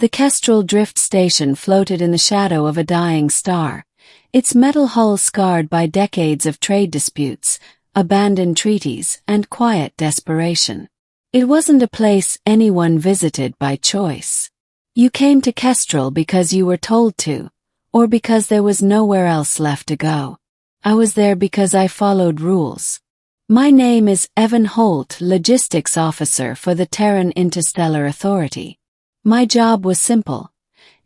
The Kestrel Drift Station floated in the shadow of a dying star, its metal hull scarred by decades of trade disputes, abandoned treaties, and quiet desperation. It wasn't a place anyone visited by choice. You came to Kestrel because you were told to, or because there was nowhere else left to go. I was there because I followed rules. My name is Evan Holt, Logistics Officer for the Terran Interstellar Authority. My job was simple: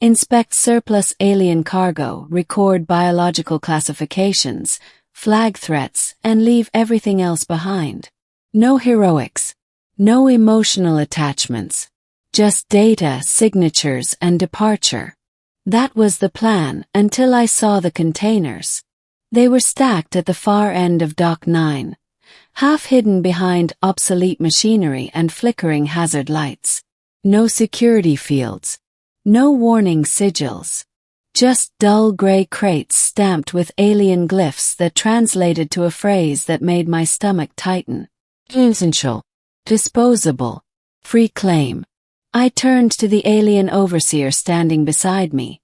inspect surplus alien cargo, record biological classifications, flag threats, and leave everything else behind. No heroics, no emotional attachments, just data, signatures, and departure. That was the plan until I saw the containers. They were stacked at the far end of Dock 9, half hidden behind obsolete machinery and flickering hazard lights. No security fields, no warning sigils. Just dull gray crates stamped with alien glyphs that translated to a phrase that made my stomach tighten. Essential, disposable, free claim. I turned to the alien overseer standing beside me,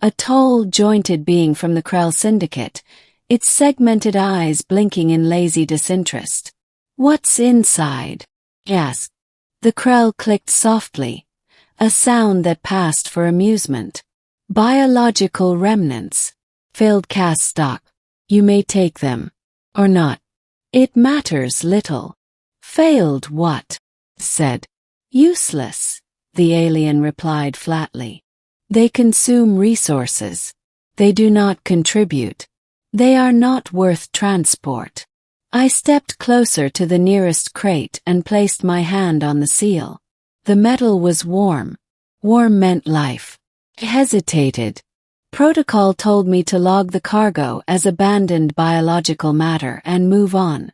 a tall, jointed being from the Krell Syndicate, its segmented eyes blinking in lazy disinterest. "What's inside?" he asked. The Krell clicked softly, a sound that passed for amusement. "Biological remnants. Failed cast stock. You may take them. Or not. It matters little." "Failed what?" said. "Useless," the alien replied flatly. "They consume resources. They do not contribute. They are not worth transport." I stepped closer to the nearest crate and placed my hand on the seal. The metal was warm. Warm meant life. I hesitated. Protocol told me to log the cargo as abandoned biological matter and move on.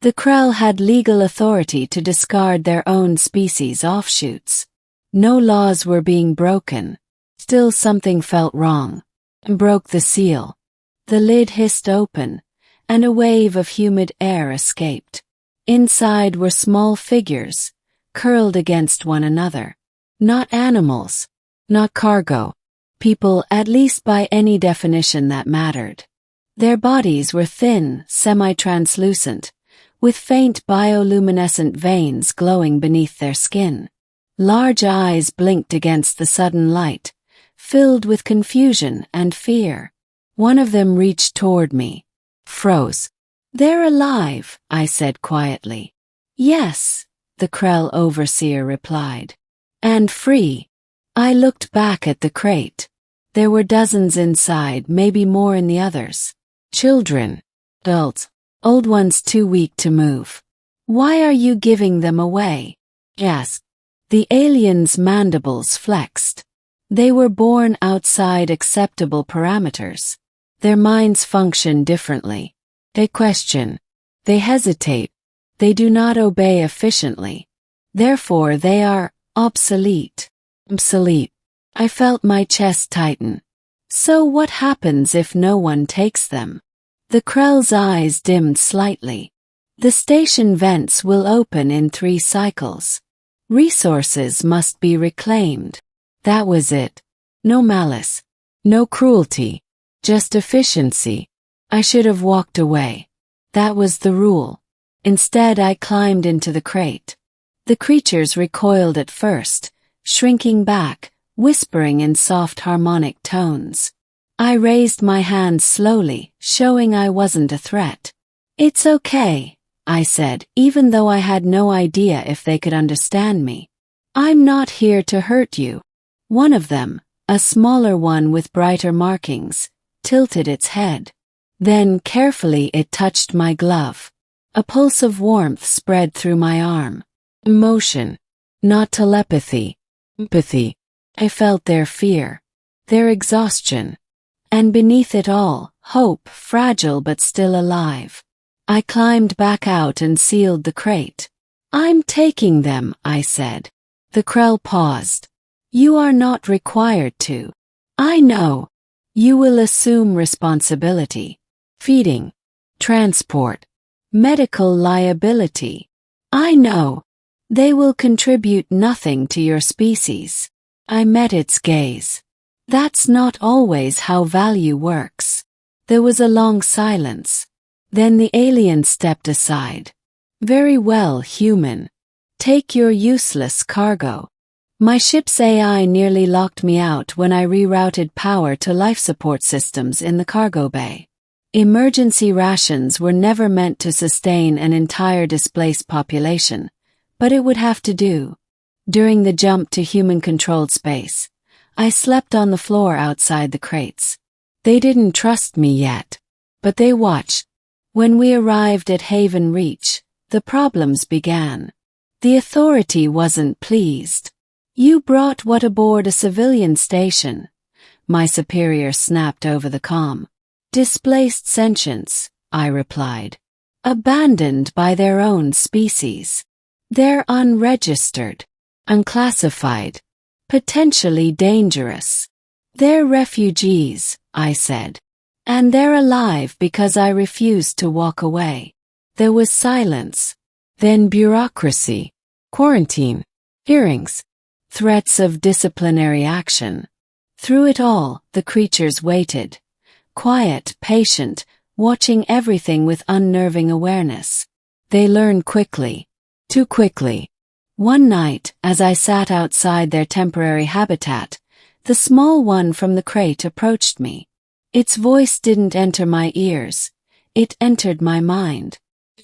The Krell had legal authority to discard their own species' offshoots. No laws were being broken. Still, something felt wrong. I broke the seal. The lid hissed open, and a wave of humid air escaped. Inside were small figures, curled against one another. Not animals, not cargo. People, at least by any definition that mattered. Their bodies were thin, semi-translucent, with faint bioluminescent veins glowing beneath their skin. Large eyes blinked against the sudden light, filled with confusion and fear. One of them reached toward me. Froze. "They're alive," I said quietly. "Yes," the Krell overseer replied. "And free." I looked back at the crate. There were dozens inside, maybe more in the others. Children. Adults. Old ones too weak to move. "Why are you giving them away?" I asked. The alien's mandibles flexed. They were born outside acceptable parameters. Their minds function differently. They question. They hesitate. They do not obey efficiently. Therefore, they are obsolete. Obsolete. I felt my chest tighten. So what happens if no one takes them? The Krell's eyes dimmed slightly. The station vents will open in 3 cycles. Resources must be reclaimed. That was it. No malice. No cruelty. Just efficiency. I should have walked away. That was the rule. Instead, I climbed into the crate. The creatures recoiled at first, shrinking back, whispering in soft harmonic tones. I raised my hand slowly, showing I wasn't a threat. "It's okay," I said, even though I had no idea if they could understand me. "I'm not here to hurt you." One of them, a smaller one with brighter markings, tilted its head. Then carefully it touched my glove. A pulse of warmth spread through my arm. Emotion. Not telepathy. Empathy. I felt their fear. Their exhaustion. And beneath it all, hope, fragile but still alive. I climbed back out and sealed the crate. "I'm taking them," I said. The Krell paused. "You are not required to." "I know. You will assume responsibility. Feeding. Transport. Medical liability." "I know. They will contribute nothing to your species." I met its gaze. That's not always how value works. There was a long silence. Then the alien stepped aside. Very well, human. Take your useless cargo. My ship's AI nearly locked me out when I rerouted power to life support systems in the cargo bay. Emergency rations were never meant to sustain an entire displaced population, but it would have to do. During the jump to human-controlled space, I slept on the floor outside the crates. They didn't trust me yet, but they watched. When we arrived at Haven Reach, the problems began. The authority wasn't pleased. You brought what aboard a civilian station? My superior snapped over the comm. Displaced sentients, I replied. Abandoned by their own species. They're unregistered, unclassified, potentially dangerous. They're refugees, I said. And they're alive because I refused to walk away. There was silence. Then bureaucracy, quarantine, hearings, threats of disciplinary action. Through it all, the creatures waited. Quiet, patient, watching everything with unnerving awareness. They learn quickly. Too quickly. One night, as I sat outside their temporary habitat, the small one from the crate approached me. Its voice didn't enter my ears. It entered my mind.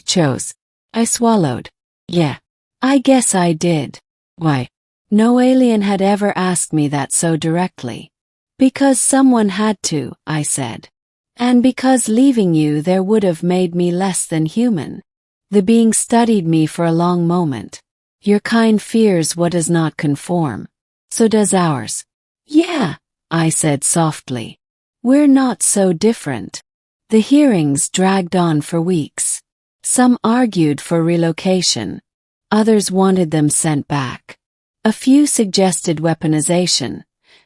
Chose. I swallowed. Yeah. I guess I did. Why? No alien had ever asked me that so directly. Because someone had to, I said. And because leaving you there would have made me less than human. The being studied me for a long moment. Your kind fears what does not conform. So does ours. Yeah, I said softly. We're not so different. The hearings dragged on for weeks. Some argued for relocation. Others wanted them sent back. A few suggested weaponization.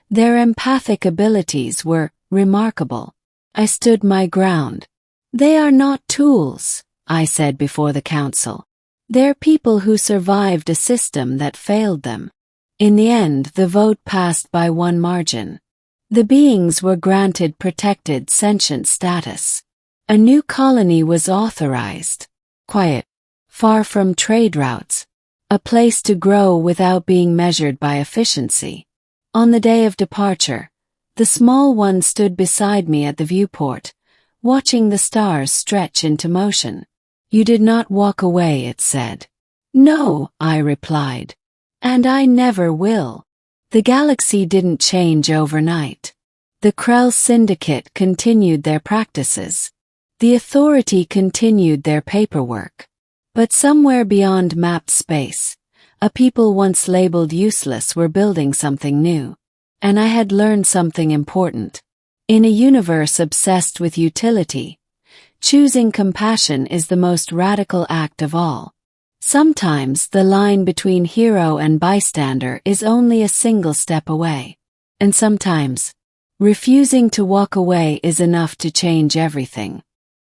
Their empathic abilities were remarkable. I stood my ground. They are not tools, I said before the council. They're people who survived a system that failed them. In the end, the vote passed by one margin. The beings were granted protected sentient status. A new colony was authorized. Quiet. Far from trade routes. A place to grow without being measured by efficiency. On the day of departure, the small one stood beside me at the viewport, watching the stars stretch into motion. You did not walk away, it said. No, I replied. And I never will. The galaxy didn't change overnight. The Krell Syndicate continued their practices. The Authority continued their paperwork. But somewhere beyond mapped space, a people once labeled useless were building something new. And I had learned something important. In a universe obsessed with utility, choosing compassion is the most radical act of all. Sometimes the line between hero and bystander is only a single step away. And sometimes, refusing to walk away is enough to change everything.